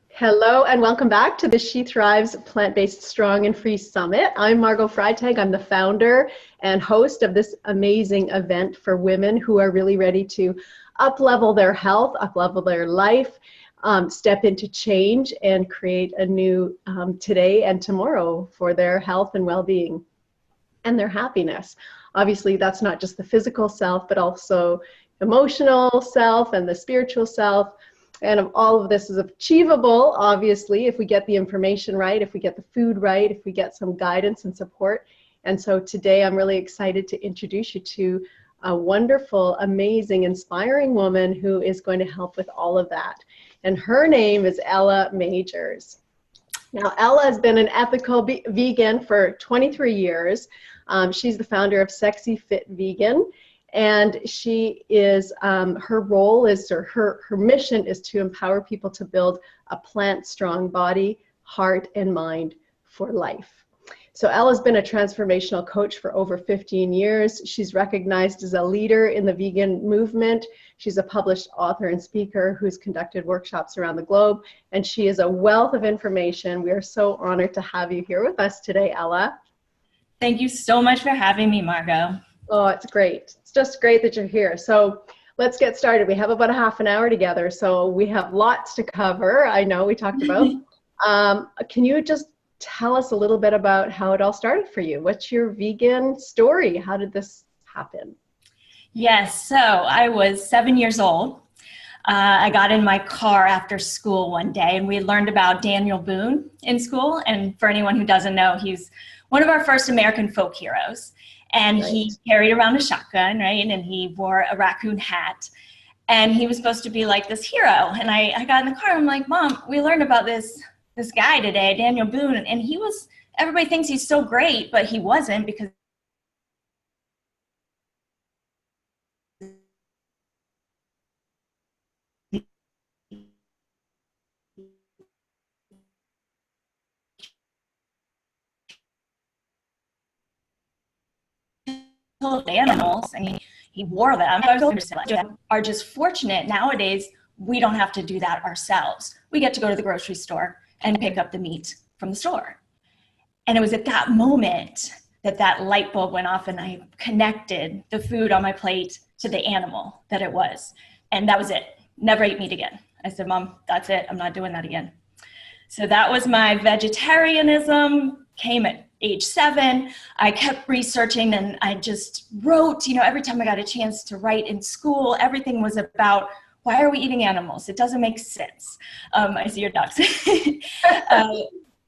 Hello and welcome back to the She Thrives Plant-Based Strong and Free Summit. I'm Margot Freitag. I'm the founder and host of this amazing event for women who are really ready to up-level their health, up-level their life, step into change and create a new today and tomorrow for their health and well-being and their happiness. Obviously, that's not just the physical self, but also emotional self and the spiritual self. And all of this is achievable, obviously, if we get the information right, if we get the food right, if we get some guidance and support. And so today I'm really excited to introduce you to a wonderful, amazing, inspiring woman who is going to help with all of that. And her name is Ella Magers. Now, Ella has been an ethical vegan for 23 years. She's the founder of Sexy Fit Vegan. And she is, her role is, or her mission is to empower people to build a plant-strong body, heart, and mind for life. So Ella's been a transformational coach for over 15 years. She's recognized as a leader in the vegan movement. She's a published author and speaker who's conducted workshops around the globe, and she is a wealth of information. We are so honored to have you here with us today, Ella. Thank you so much for having me, Margot. Oh, it's great. It's just great that you're here. So let's get started. We have about a half an hour together, so we have lots to cover. I know we talked about. Can you just tell us a little bit about how it all started for you? What's your vegan story? How did this happen? Yes, so I was 7 years old. I got in my car after school one day, and we had learned about Daniel Boone in school. And for anyone who doesn't know, he's one of our first American folk heroes. And he carried around a shotgun, right? And he wore a raccoon hat. And he was supposed to be like this hero. And I got in the car, I'm like, Mom, we learned about this guy today, Daniel Boone. And he was, everybody thinks he's so great, but he wasn't, because animals, and he wore them. Are just fortunate nowadays. We don't have to do that ourselves. We get to go to the grocery store and pick up the meat from the store. And it was at that moment that that light bulb went off, and I connected the food on my plate to the animal that it was. And that was it. Never ate meat again. I said, Mom, that's it. I'm not doing that again. So that was my vegetarianism. Came at age 7. I kept researching, and I just wrote, every time I got a chance to write in school, everything was about, why are we eating animals? It doesn't make sense. I see your dogs.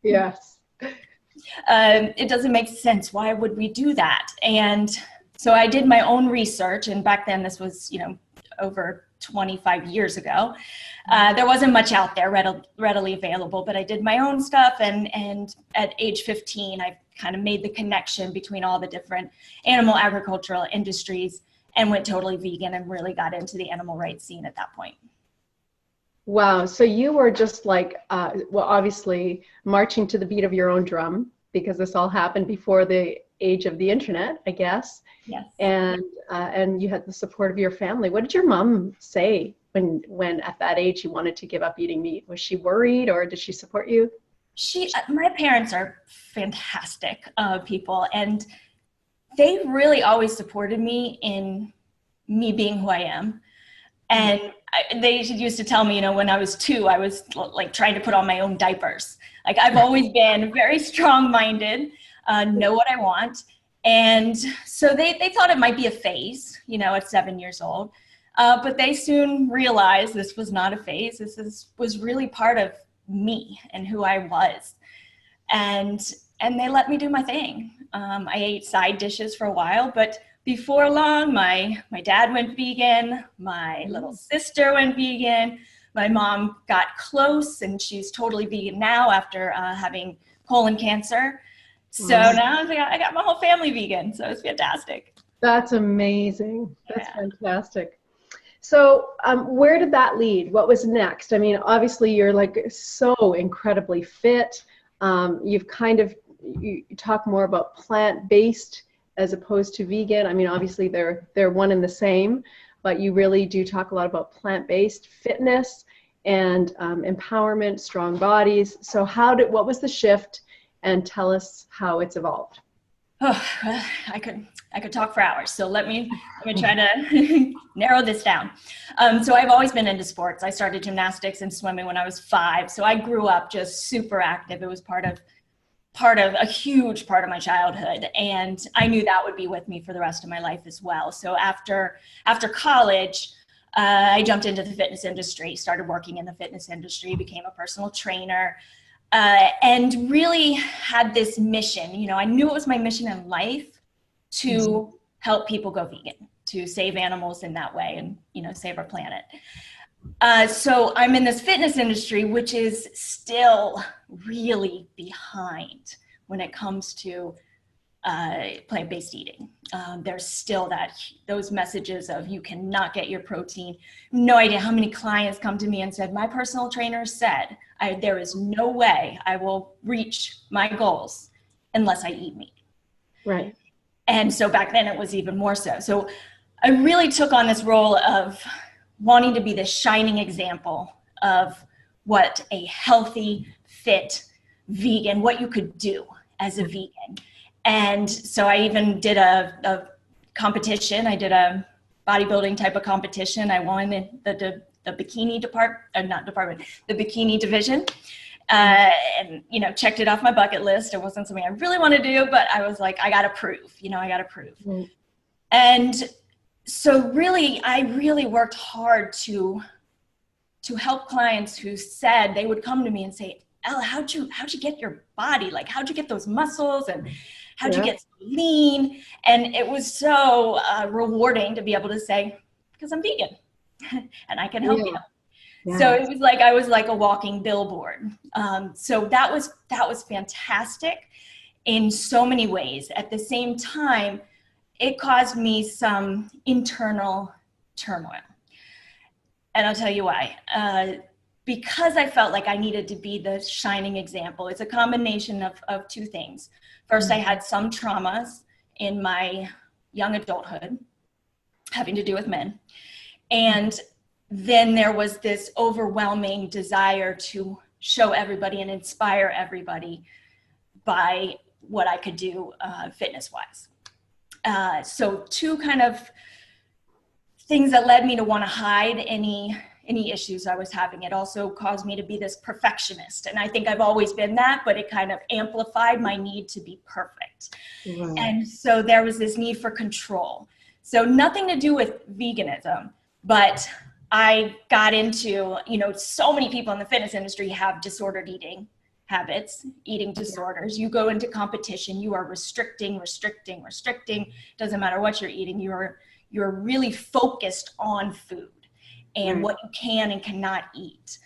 Yes. It doesn't make sense. Why would we do that? And so I did my own research, and back then this was, over 25 years ago. There wasn't much out there readily available, but I did my own stuff. And at age 15, I kind of made the connection between all the different animal agricultural industries and went totally vegan and really got into the animal rights scene at that point. Wow. So you were just like, well, obviously marching to the beat of your own drum, because this all happened before the age of the internet, I guess. Yes. And you had the support of your family. What did your mom say when at that age you wanted to give up eating meat? Was she worried, or did she support you? My parents are fantastic people, and they really always supported me in me being who I am. And they used to tell me, when I was 2, I was like trying to put on my own diapers. Like, I've always been very strong-minded, know what I want. And so they thought it might be a phase, at 7 years old. But they soon realized this was not a phase. This was really part of me and who I was. And they let me do my thing. I ate side dishes for a while, but before long, my dad went vegan, my little sister went vegan, my mom got close, and she's totally vegan now after having colon cancer. So now I got my whole family vegan, so it's fantastic. That's amazing. That's fantastic. So where did that lead? What was next? I mean, obviously you're like so incredibly fit. You've kind of, you talk more about plant-based as opposed to vegan. I mean, obviously they're one and the same, but you really do talk a lot about plant-based fitness. and empowerment, strong bodies. So what was the shift, and tell us how it's evolved? Oh, I could talk for hours. So let me try to narrow this down. So I've always been into sports. I started gymnastics and swimming when I was 5. So I grew up just super active. It was part of a huge part of my childhood. And I knew that would be with me for the rest of my life as well. So after college, I jumped into the fitness industry, started working in the fitness industry, became a personal trainer, and really had this mission. You know, I knew it was my mission in life to help people go vegan, to save animals in that way and, you know, save our planet. So I'm in this fitness industry, which is still really behind when it comes to plant-based eating. There's still those messages of you cannot get your protein. No idea how many clients come to me and said, my personal trainer said, there is no way I will reach my goals unless I eat meat. Right. And so back then it was even more so. So I really took on this role of wanting to be the shining example of what a healthy, fit vegan, what you could do as a vegan. And so I even did a competition. I did a bodybuilding type of competition. I won the bikini the bikini division. And, you know, checked it off my bucket list. It wasn't something I really want to do, but I was like, I got to prove. Mm. And so I really worked hard to help clients who said, they would come to me and say, Ella, how'd you get your body? Like, how'd you get those muscles, and how'd you get so lean? And it was so rewarding to be able to say, because I'm vegan and I can help you. Yeah. So it was like, I was like a walking billboard. So that was fantastic in so many ways. At the same time, it caused me some internal turmoil. And I'll tell you why. Because I felt like I needed to be the shining example. It's a combination of two things. First, I had some traumas in my young adulthood having to do with men. And then there was this overwhelming desire to show everybody and inspire everybody by what I could do fitness-wise. So two kind of things that led me to want to hide any issues I was having. It also caused me to be this perfectionist. And I think I've always been that, but it kind of amplified my need to be perfect. Right. And so there was this need for control. So nothing to do with veganism, but I got into, you know, so many people in the fitness industry have disordered eating habits, eating disorders. You go into competition, you are restricting. Doesn't matter what you're eating, you're really focused on food and what you can and cannot eat.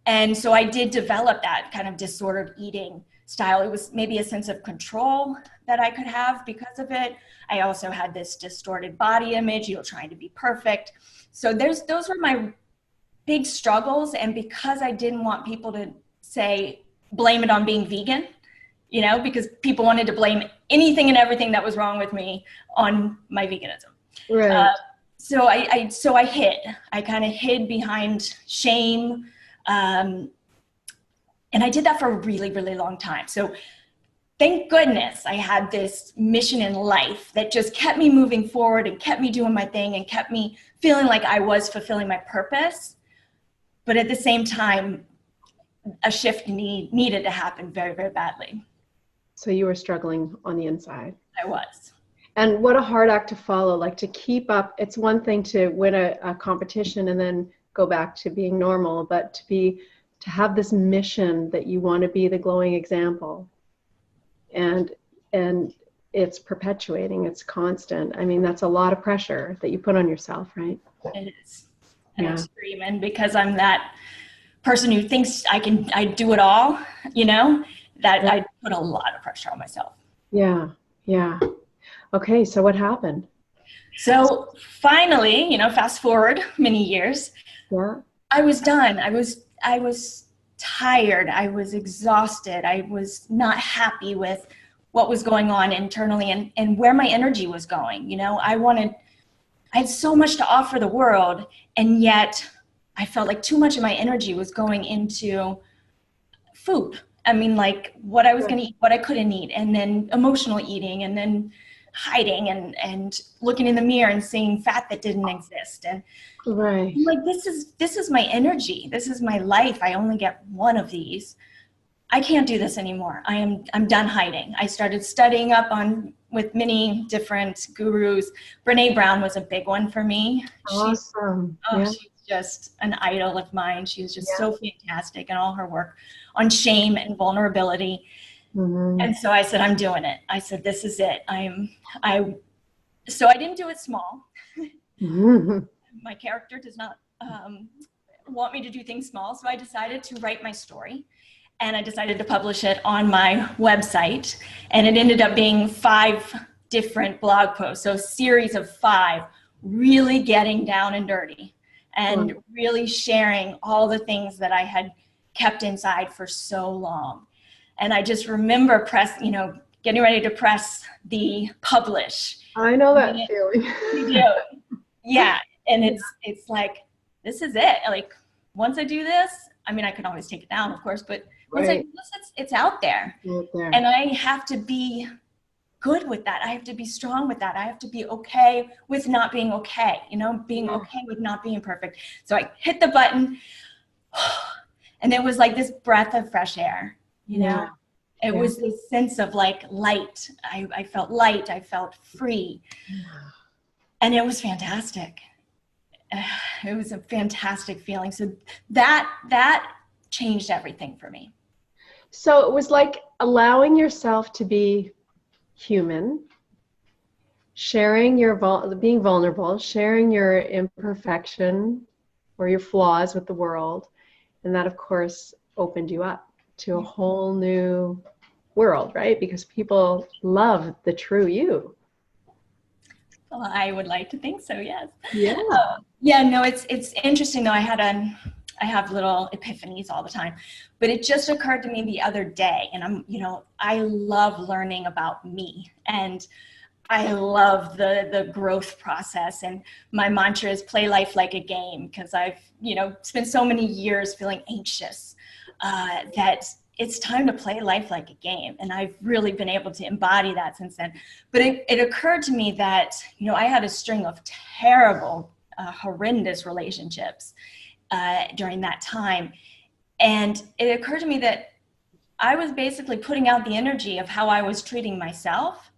And so I did develop that kind of disordered eating style. It was maybe a sense of control that I could have because of it. I also had this distorted body image, you know, trying to be perfect. So those were my big struggles. And because I didn't want people to say, blame it on being vegan, you know, because people wanted to blame anything and everything that was wrong with me on my veganism. Right. So I hid. I kind of hid behind shame. And I did that for a really, really long time. So thank goodness I had this mission in life that just kept me moving forward and kept me doing my thing and kept me feeling like I was fulfilling my purpose. But at the same time, a shift needed to happen very, very badly. So you were struggling on the inside. I was. And what a hard act to follow, like to keep up. It's one thing to win a competition and then go back to being normal, but to have this mission that you want to be the glowing example. And it's perpetuating, it's constant. I mean, that's a lot of pressure that you put on yourself, right? It is an extreme. And because I'm that person who thinks I do it all, you know, that I put a lot of pressure on myself. Yeah. Okay, so what happened? So finally, you know, fast forward many years, I was done. I was tired. I was exhausted. I was not happy with what was going on internally and where my energy was going. You know, I had so much to offer the world, and yet I felt like too much of my energy was going into food. I mean, like what I was going to eat, what I couldn't eat, and then emotional eating, and then hiding and looking in the mirror and seeing fat that didn't exist. And Right. I'm like, this is my energy. This is my life. I only get one of these. I can't do this anymore. I'm done hiding. I started studying up on with many different gurus. Brene Brown was a big one for me. Awesome. She's just an idol of mine. She's just Yeah. so fantastic in all her work on shame and vulnerability. Mm-hmm. And so I said, I'm doing it. I said, this is it. So I didn't do it small. Mm-hmm. My character does not want me to do things small. So I decided to write my story, and I decided to publish it on my website. And it ended up being 5 different blog posts. So a series of 5, really getting down and dirty and really sharing all the things that I had kept inside for so long. And I just remember getting ready to press the publish. I know that feeling. You do. Yeah. And it's like, this is it. Like, once I do this, I mean, I can always take it down, of course, but once I do this, it's out there. And I have to be good with that. I have to be strong with that. I have to be okay with not being okay, being okay with not being perfect. So I hit the button, and it was like this breath of fresh air, It was this sense of like light. I felt light. I felt free. And it was fantastic. It was a fantastic feeling. So that changed everything for me. So it was like allowing yourself to be human, sharing being vulnerable, sharing your imperfection or your flaws with the world. And that, of course, opened you up to a whole new world, right? Because people love the true you. Well, I would like to think so, yes. Yeah. No, it's interesting though. I have little epiphanies all the time, but it just occurred to me the other day, and I love learning about me, and I love the growth process, and my mantra is play life like a game, because I've spent so many years feeling anxious that it's time to play life like a game. And I've really been able to embody that since then. But it occurred to me that, I had a string of terrible, horrendous relationships during that time. And it occurred to me that I was basically putting out the energy of how I was treating myself.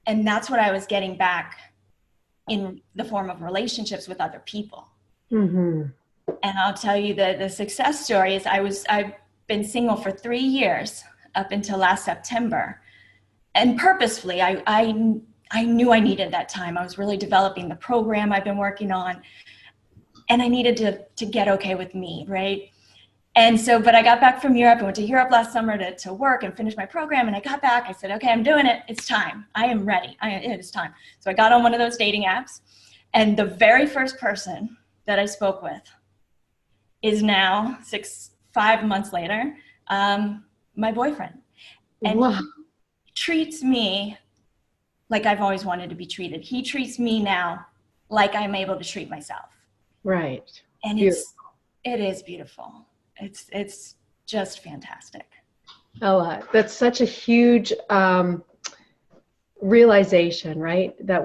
And that's what I was getting back in the form of relationships with other people. Mm-hmm. And I'll tell you the success story is I've been single for 3 years up until last September. And purposefully, I knew I needed that time. I was really developing the program I've been working on, and I needed to get okay with me, right? And so, but I got back from Europe. I went to Europe last summer to work and finish my program. And I got back, I said, okay, I'm doing it. It's time. I am ready. It is time. So I got on one of those dating apps, and the very first person that I spoke with is now 5 months later, my boyfriend. And he treats me like I've always wanted to be treated. He treats me now like I'm able to treat myself. Right. And beautiful. It is beautiful. It's just fantastic. Oh, that's such a huge realization, right? That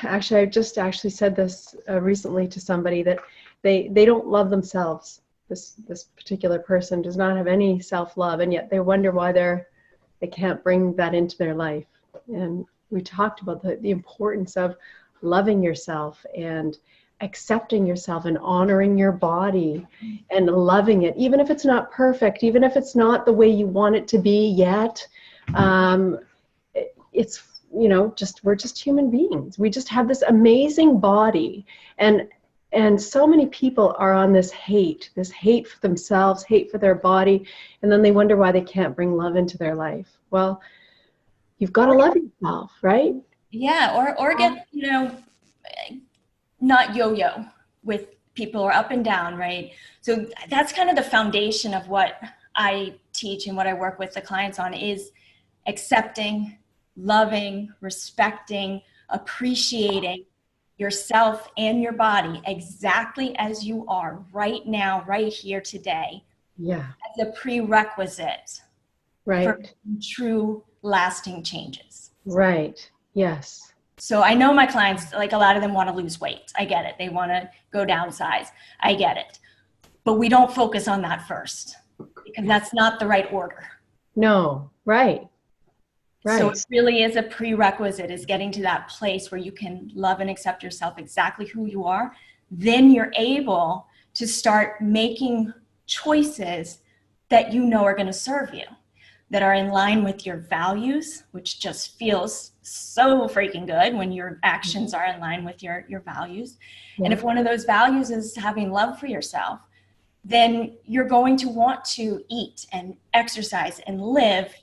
I just said this recently to somebody, that they don't love themselves. This particular person does not have any self-love, and yet they wonder why they can't bring that into their life. And we talked about the importance of loving yourself and accepting yourself and honoring your body and loving it, even if it's not perfect, even if it's not the way you want it to be yet. It's we're just human beings. We just have this amazing body, and so many people are on this hate for themselves, hate for their body, and then they wonder why they can't bring love into their life. Well, you've got to love yourself, right? Yeah, or get, not yo-yo with people, or up and down, right? So that's kind of the foundation of what I teach and what I work with the clients on, is accepting, loving, respecting, appreciating yourself and your body exactly as you are right now, right here today, Yeah. as a prerequisite Right. for true lasting changes. Right. Yes. So I know my clients, like a lot of them want to lose weight. I get it. They want to go downsize. I get it. But we don't focus on that first because that's not the right order. No. Right. Right. So it really is a prerequisite, is getting to that place where you can love and accept yourself exactly who you are. Then you're able to start making choices that you know are going to serve you, that are in line with your values, which just feels so freaking good when your actions are in line with your values. Yeah. And if one of those values is having love for yourself, then you're going to want to eat and exercise and live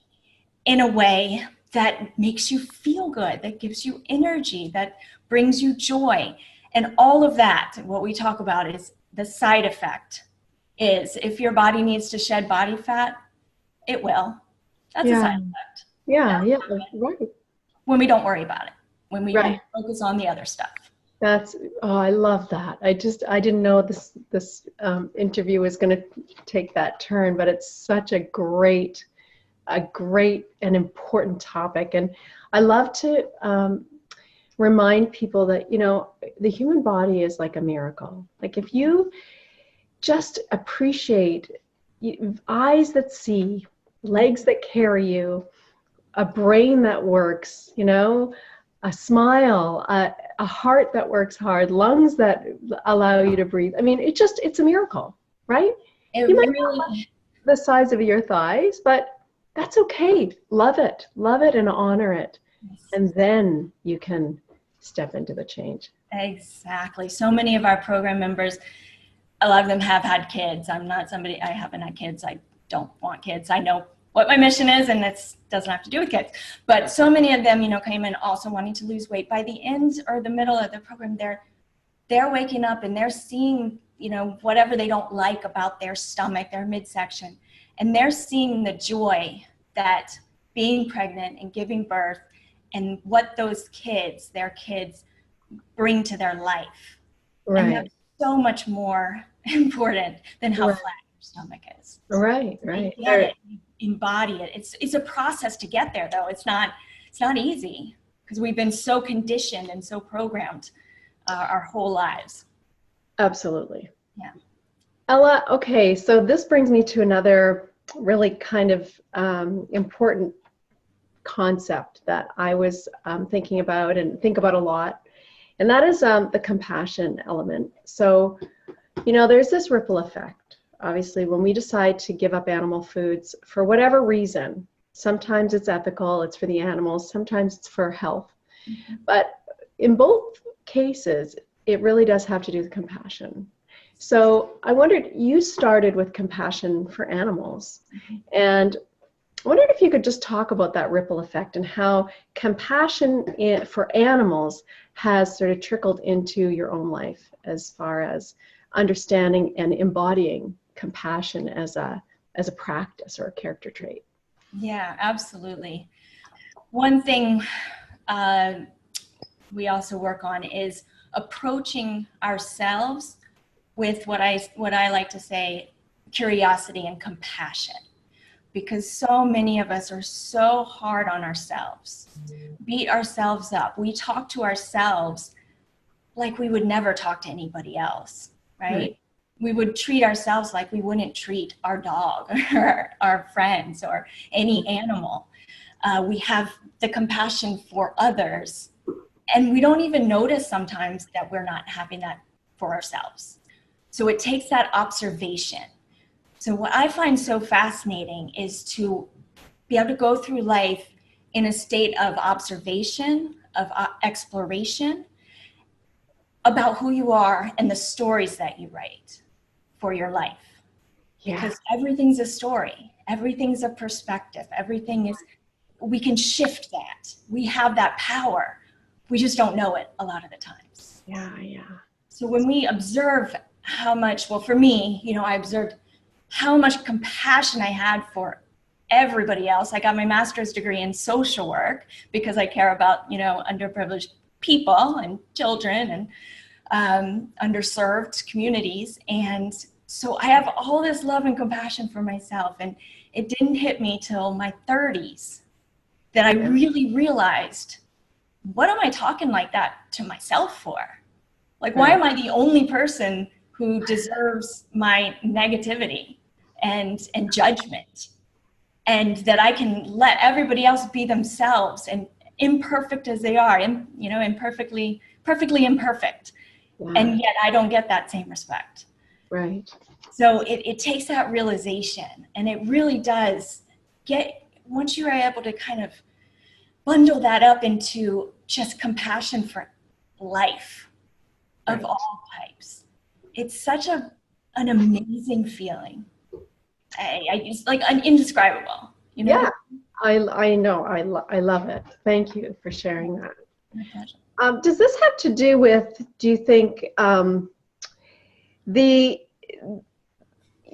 in a way that makes you feel good, that gives you energy, that brings you joy. And all of that, what we talk about is the side effect is if your body needs to shed body fat, it will. That's a side effect. Yeah. Yeah. Right. When we don't worry about it, when we Right. focus on the other stuff. I love that. I didn't know this interview was going to take that turn, but it's such a great and important topic. And I love to remind people that, the human body is like a miracle. Like if you just appreciate eyes that see, legs that carry you, a brain that works, a smile, a heart that works hard, lungs that allow you to breathe. I mean, it's a miracle, right? It You might really, not like the size of your thighs, but that's okay. Love it and honor it. And then you can step into the change. exactly. So many of our program members, a lot of them have had kids. I haven't had kids. I don't want kids. I know what my mission is, and it doesn't have to do with kids. But so many of them, came in also wanting to lose weight. By the end or the middle of the program, they're waking up and they're seeing, whatever they don't like about their stomach, their midsection, and they're seeing the joy that being pregnant and giving birth and what those kids, their kids, bring to their life. Right. And that's so much more important than how flat your stomach is. Right. You get it, you embody it. It's a process to get there, though. It's not easy because we've been so conditioned and so programmed our whole lives. Absolutely. Yeah. Ella, okay, so this brings me to another really kind of important concept that I was thinking about and think about a lot, and that is the compassion element. So, there's this ripple effect. Obviously, when we decide to give up animal foods for whatever reason, sometimes it's ethical, it's for the animals, sometimes it's for health. Mm-hmm. But in both cases, it really does have to do with compassion. So I wondered, you started with compassion for animals, and I wondered if you could just talk about that ripple effect and how compassion for animals has sort of trickled into your own life as far as understanding and embodying compassion as a practice or a character trait. Yeah, absolutely. One thing we also work on is approaching ourselves with what I like to say, curiosity and compassion, because so many of us are so hard on ourselves, beat ourselves up. We talk to ourselves like we would never talk to anybody else, right? We would treat ourselves like we wouldn't treat our dog or our friends or any animal. We have the compassion for others, and we don't even notice sometimes that we're not having that for ourselves. So it takes that observation. So what I find so fascinating is to be able to go through life in a state of observation, of exploration about who you are and the stories that you write for your life. Yeah. Because everything's a story, everything's a perspective, we can shift that. We have that power. We just don't know it a lot of the times. Yeah. So when we observe how much, well, for me, I observed how much compassion I had for everybody else. I got my master's degree in social work because I care about, underprivileged people and children and underserved communities. And so I have all this love and compassion for myself. And it didn't hit me till my 30s that I really realized, what am I talking like that to myself for? Like, why am I the only person who deserves my negativity and judgment? And that I can let everybody else be themselves, and imperfect as they are, perfectly imperfect. Wow. And yet I don't get that same respect. Right. So it takes that realization, and it really does once you are able to kind of bundle that up into just compassion for life of all types. It's such an amazing feeling. I just like indescribable, Yeah, I know. I love it. Thank you for sharing that. My pleasure. Does this have to do with, do you think,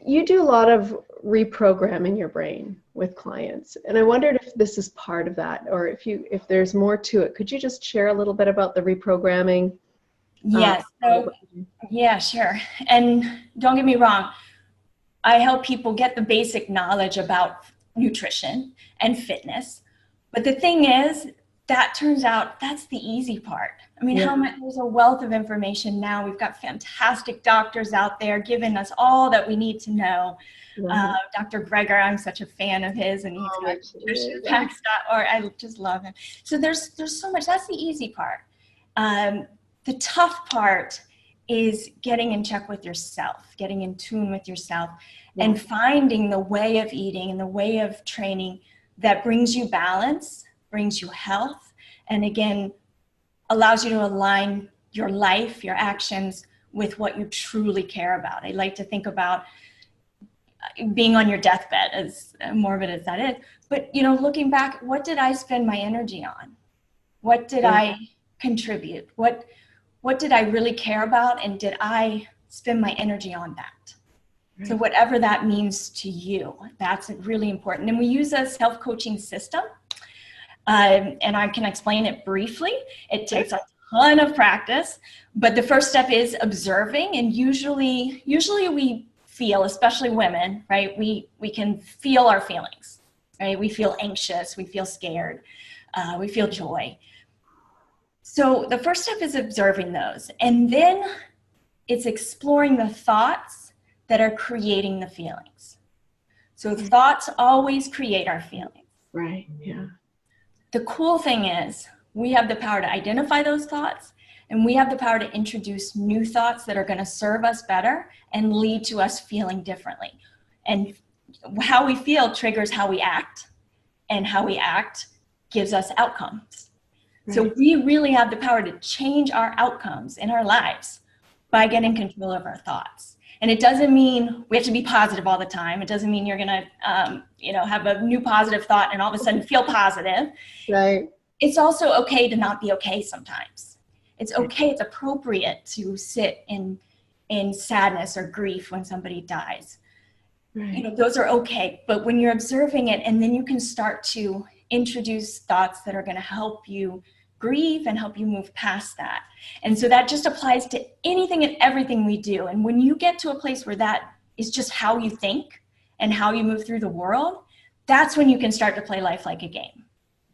you do a lot of reprogramming your brain with clients, and I wondered if this is part of that, or if there's more to it. Could you just share a little bit about the reprogramming? Yes. Yeah, sure. And don't get me wrong, I help people get the basic knowledge about nutrition and fitness. But the thing is, that turns out that's the easy part. I mean, there's a wealth of information now. We've got fantastic doctors out there giving us all that we need to know. Dr. Greger, I'm such a fan of his, and he's got nutritionfacts.org. I just love him. So there's so much. That's the easy part. The tough part is getting in check with yourself, getting in tune with yourself, and finding the way of eating and the way of training that brings you balance, brings you health, and again, allows you to align your life, your actions with what you truly care about. I like to think about being on your deathbed, as morbid as that is, but looking back, what did I spend my energy on? What did I contribute? What did I really care about, and did I spend my energy on that? Right. So whatever that means to you, that's really important. And we use a self-coaching system, and I can explain it briefly. It takes a ton of practice, but the first step is observing. And usually we feel, especially women, right? We can feel our feelings, right? We feel anxious, we feel scared, we feel joy. So the first step is observing those, and then it's exploring the thoughts that are creating the feelings. So thoughts always create our feelings. Right, yeah. The cool thing is we have the power to identify those thoughts, and we have the power to introduce new thoughts that are going to serve us better and lead to us feeling differently. And how we feel triggers how we act, and how we act gives us outcomes. Right. So we really have the power to change our outcomes in our lives by getting control of our thoughts. And it doesn't mean we have to be positive all the time. It doesn't mean you're going to, have a new positive thought and all of a sudden feel positive. Right. It's also okay to not be okay sometimes. It's okay. It's appropriate to sit in sadness or grief when somebody dies. Right. Those are okay. But when you're observing it, and then you can start to introduce thoughts that are going to help you grieve and help you move past that. And so that just applies to anything and everything we do. And when you get to a place where that is just how you think and how you move through the world, that's when you can start to play life like a game.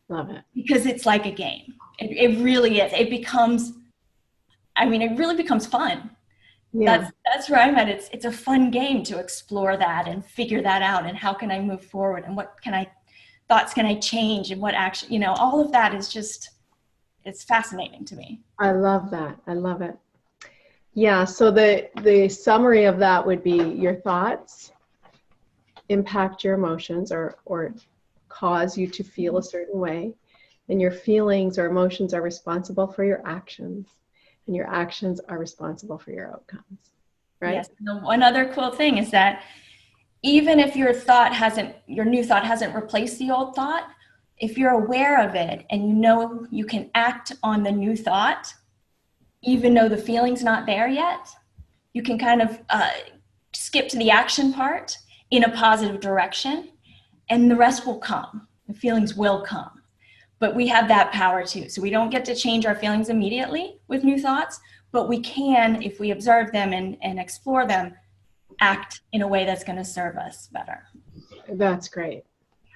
Love it. Because it's like a game. It really is. It really becomes fun. Yeah. That's where I'm at. It's a fun game to explore that and figure that out, and how can I move forward, and what thoughts can I change, and what action, all of that is just, it's fascinating to me. I love that. I love it. Yeah. So the summary of that would be your thoughts impact your emotions or cause you to feel a certain way. And your feelings or emotions are responsible for your actions. And your actions are responsible for your outcomes. Right? Yes. And the one other cool thing is that even if your new thought hasn't replaced the old thought, if you're aware of it and you can act on the new thought, even though the feeling's not there yet, you can kind of skip to the action part in a positive direction, and the rest will come. The feelings will come. but we have that power too. So we don't get to change our feelings immediately with new thoughts, but we can, if we observe them and explore them, act in a way that's going to serve us better. That's great.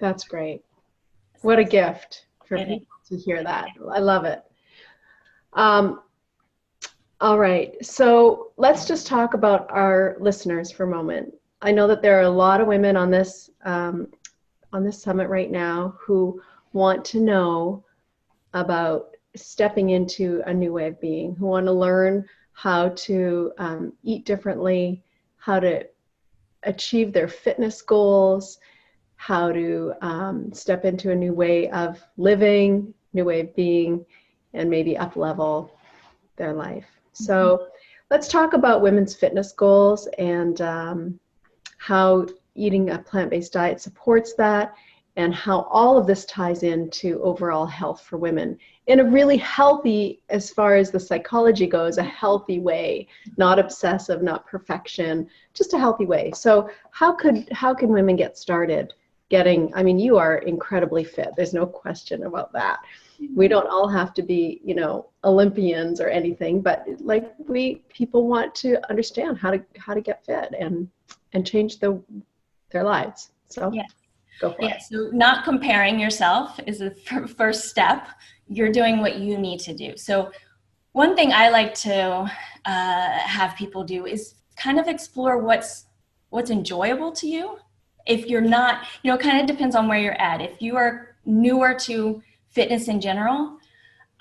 That's great. What a gift for people to hear that. I love it. All right. So let's just talk about our listeners for a moment. I know that there are a lot of women on this summit right now who want to know about stepping into a new way of being, who want to learn how to eat differently, how to achieve their fitness goals, how to step into a new way of living, new way of being, and maybe up level their life. So let's talk about women's fitness goals and how eating a plant-based diet supports that, and how all of this ties into overall health for women in a really healthy, as far as the psychology goes, a healthy way, not obsessive, not perfection, just a healthy way. So how can women get started getting, I mean, you are incredibly fit. There's no question about that. We don't all have to be, Olympians or anything, but like people want to understand how to get fit and change their lives. So yeah. Go for it. So not comparing yourself is the first step. You're doing what you need to do. So one thing I like to have people do is kind of explore what's enjoyable to you. If you're not, it kind of depends on where you're at. If you are newer to fitness in general,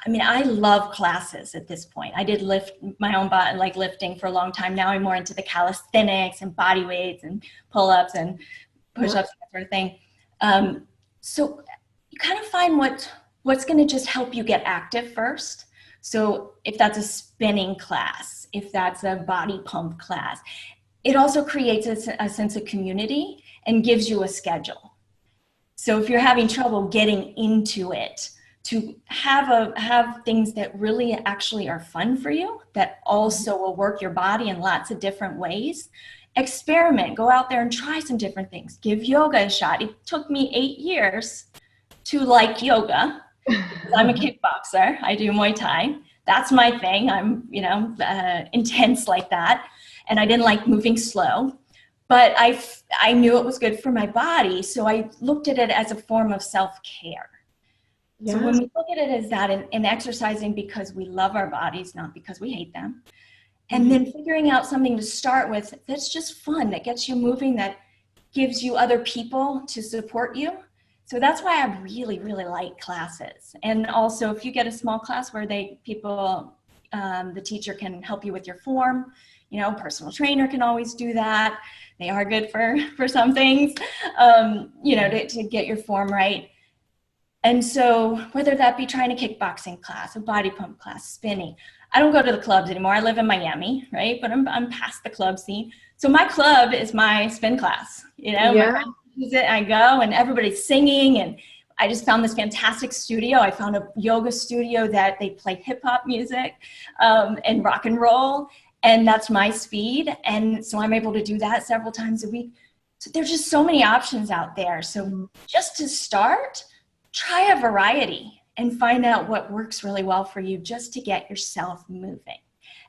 I mean, I love classes at this point. I did lift my own body, like lifting for a long time. Now I'm more into the calisthenics and body weights and pull-ups and push-ups, that sort of thing. So you kind of find what's going to just help you get active first. So if that's a spinning class, if that's a body pump class, it also creates a sense of community and gives you a schedule. So if you're having trouble getting into it, to have things that really actually are fun for you, that also will work your body in lots of different ways. Experiment, go out there and try some different things. Give yoga a shot. It took me 8 years to like yoga. I'm a kickboxer. I do Muay Thai. That's my thing. I'm, intense like that. And I didn't like moving slow, but I knew it was good for my body. So I looked at it as a form of self-care. Yes. So when we look at it as that and exercising because we love our bodies, not because we hate them, and then figuring out something to start with that's just fun, that gets you moving, that gives you other people to support you. So that's why I really, really like classes. And also if you get a small class where the teacher can help you with your form, personal trainer can always do that. They are good for some things, to get your form right. And so whether that be trying a kickboxing class, a body pump class, spinning, I don't go to the clubs anymore. I live in Miami, right? But I'm past the club scene. So my club is my spin class, My friends use it, I go and everybody's singing, and I just found this fantastic studio. I found a yoga studio that they play hip hop music and rock and roll, and that's my speed. And so I'm able to do that several times a week. So there's just so many options out there. So just to start, try a variety and find out what works really well for you just to get yourself moving.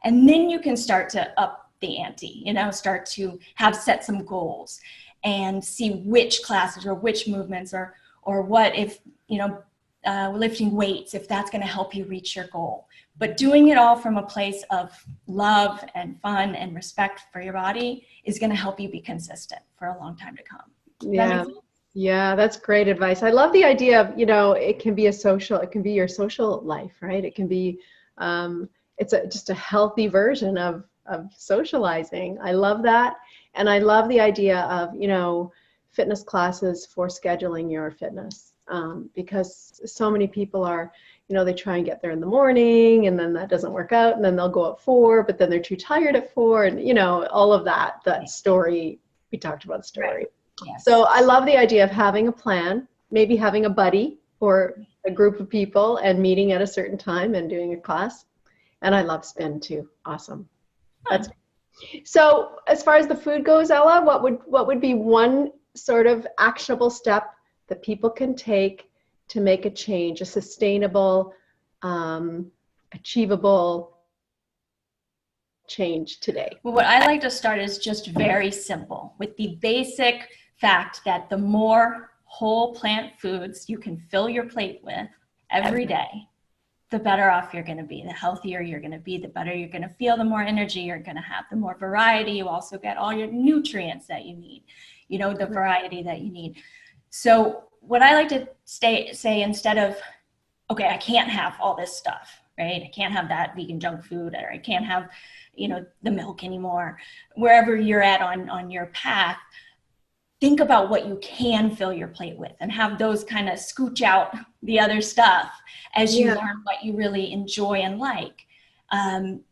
And then you can start to up the ante, start to set some goals and see which classes or which movements or what if, lifting weights, if that's going to help you reach your goal. But doing it all from a place of love and fun and respect for your body is going to help you be consistent for a long time to come. Yeah. Yeah, that's great advice. I love the idea of, it can be it can be your social life, right? It can be, it's just a healthy version of socializing. I love that. And I love the idea of, fitness classes for scheduling your fitness, because so many people are, they try and get there in the morning and then that doesn't work out, and then they'll go at 4, but then they're too tired at 4, and, all of that story, we talked about the story. Right. Yes. So I love the idea of having a plan, maybe having a buddy or a group of people and meeting at a certain time and doing a class. And I love spin too. Awesome. That's so as far as the food goes, Ella, what would be one sort of actionable step that people can take to make a change, a sustainable, achievable change today? Well, what I like to start is just very simple with the basic fact that the more whole plant foods you can fill your plate with every day, the better off you're going to be, the healthier you're going to be, the better you're going to feel, the more energy you're going to have, the more variety. You also get all your nutrients that you need, you know, the variety that you need. So what I like to say instead of, okay, I can't have all this stuff, right? I can't have that vegan junk food, or I can't have, you know, the milk anymore. Wherever you're at on your path, think about what you can fill your plate with and have those kind of scooch out the other stuff as you learn what you really enjoy and like.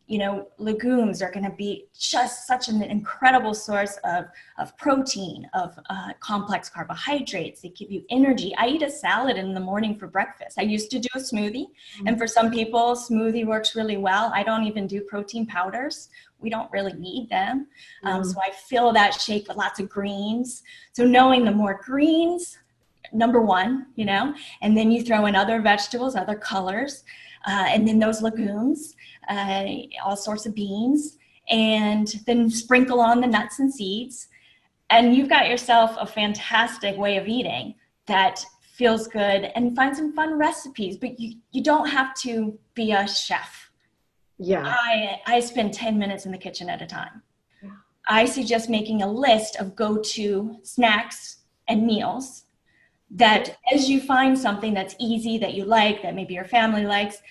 You know, legumes are going to be just such an incredible source of protein, of complex carbohydrates. They give you energy. I eat a salad in the morning for breakfast. I used to do a smoothie, and for some people, smoothie works really well. I don't even do protein powders. We don't really need them. So I fill that shake with lots of greens. So knowing the more greens, number one, you know, and then you throw in other vegetables, other colors, and then those legumes, all sorts of beans, and then sprinkle on the nuts and seeds. And you've got yourself a fantastic way of eating that feels good, and find some fun recipes, but you don't have to be a chef. Yeah. I spend 10 minutes in the kitchen at a time. I suggest making a list of go-to snacks and meals that as you find something that's easy, that you like, that maybe your family likes,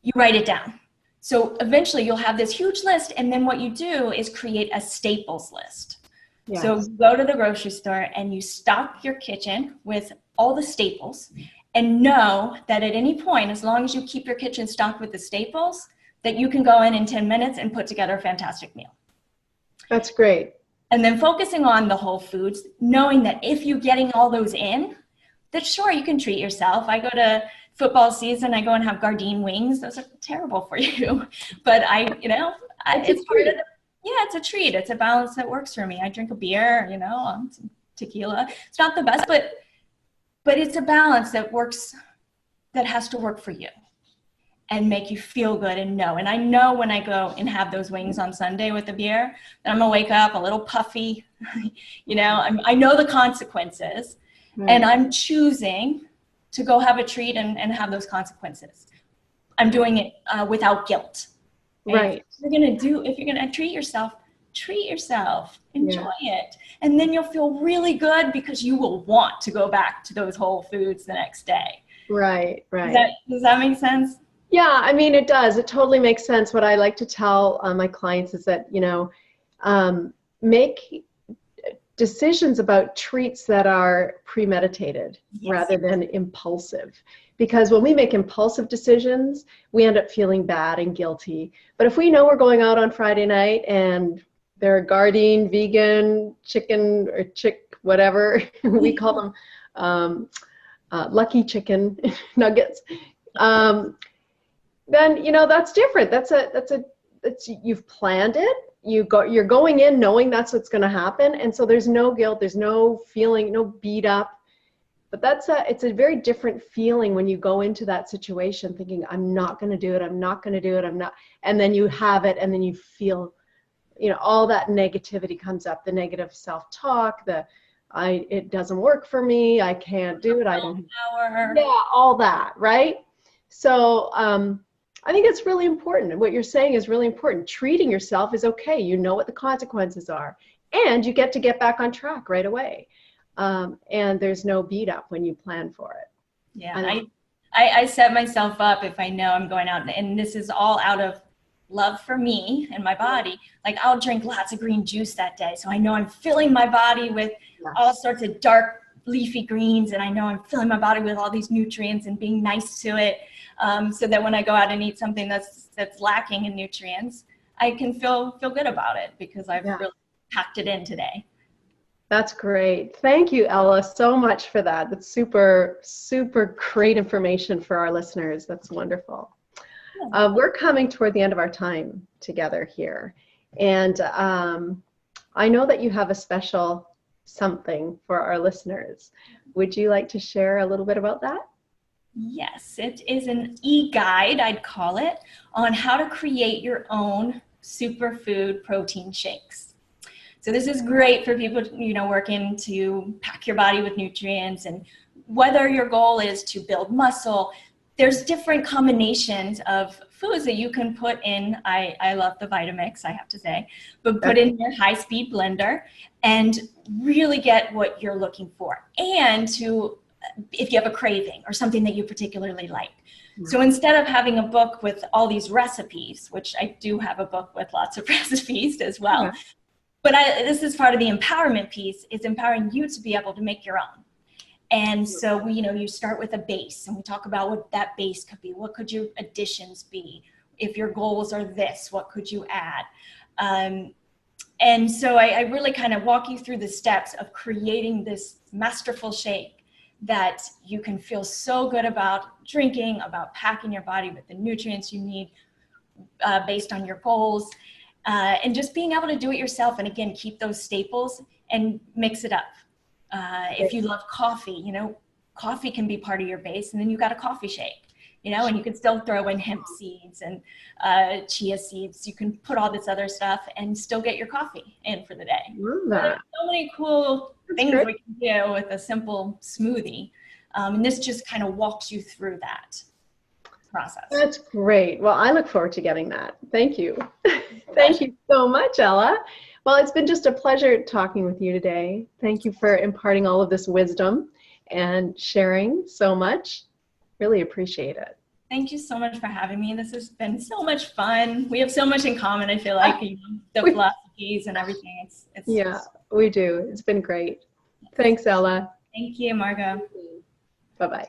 you write it down. So eventually you'll have this huge list, and then what you do is create a staples list. Yes. So you go to the grocery store and you stock your kitchen with all the staples, and know that at any point, as long as you keep your kitchen stocked with the staples, that you can go in 10 minutes and put together a fantastic meal. That's great. And then focusing on the whole foods, knowing that if you're getting all those in, that sure, you can treat yourself. I go to football season, I go and have Gardein wings. Those are terrible for you. But it's part of it's a treat. It's a balance that works for me. I drink a beer, you know, some tequila. It's not the best, but it's a balance that works, that has to work for you and make you feel good and know. And I know when I go and have those wings on Sunday with the beer, that I'm gonna wake up a little puffy, you know, I know the consequences, and I'm choosing to go have a treat and have those consequences. I'm doing it without guilt. Right. If you're gonna treat yourself, enjoy it. And then you'll feel really good because you will want to go back to those whole foods the next day. Right. Does that make sense? Yeah, I mean, it does. It totally makes sense. What I like to tell my clients is that, you know, make decisions about treats that are premeditated rather than impulsive. Because when we make impulsive decisions, we end up feeling bad and guilty. But if we know we're going out on Friday night and they're Gardein, vegan, chicken or whatever, we call them lucky chicken nuggets, then, you know, that's different. You've planned it. You're going in knowing that's what's going to happen. And so there's no guilt, there's no feeling, no beat up. But it's a very different feeling when you go into that situation thinking, I'm not going to do it, I'm not going to do it, I'm not. And then you have it, and then you feel, you know, all that negativity comes up, the negative self-talk, it doesn't work for me, I can't do it, I don't. Yeah, all that, right? So I think it's really important. What you're saying is really important. Treating yourself is okay. You know what the consequences are, and you get to get back on track right away. And there's no beat up when you plan for it. Yeah, I set myself up if I know I'm going out, and this is all out of love for me and my body. Like, I'll drink lots of green juice that day, so I know I'm filling my body with all sorts of dark leafy greens, and I know I'm filling my body with all these nutrients and being nice to it, so that when I go out and eat something that's lacking in nutrients, I can feel good about it because I've really packed it in today. That's great. Thank you, Ella, so much for that. That's super, super great information for our listeners. That's wonderful. We're coming toward the end of our time together here. And I know that you have a special something for our listeners. Would you like to share a little bit about that? Yes, it is an e-guide, I'd call it, on how to create your own superfood protein shakes. So this is great for people, working to pack your body with nutrients, and whether your goal is to build muscle, there's different combinations of foods that you can put in. I love the Vitamix, I have to say, but put in your high-speed blender and really get what you're looking for. And if you have a craving or something that you particularly like. So instead of having a book with all these recipes, which I do have a book with lots of recipes as well, but this is part of the empowerment piece, is empowering you to be able to make your own. And so you start with a base, and we talk about what that base could be. What could your additions be? If your goals are this, what could you add? And so I really kind of walk you through the steps of creating this masterful shake that you can feel so good about drinking, about packing your body with the nutrients you need based on your goals, and just being able to do it yourself. And again, keep those staples and mix it up. If you love coffee, coffee can be part of your base, and then you got a coffee shake, and you can still throw in hemp seeds and chia seeds. You can put all this other stuff and still get your coffee in for the day. There's so many cool things we can do with a simple smoothie. And this just kind of walks you through that process. That's great. Well, I look forward to getting that. Thank you. Thank you so much, Ella. Well, it's been just a pleasure talking with you today. Thank you for imparting all of this wisdom and sharing so much. Really appreciate it. Thank you so much for having me. This has been so much fun. We have so much in common, I feel like, the philosophies and everything. Yeah, we do. It's been great. Thanks, Ella. Thank you, Margot. Bye-bye.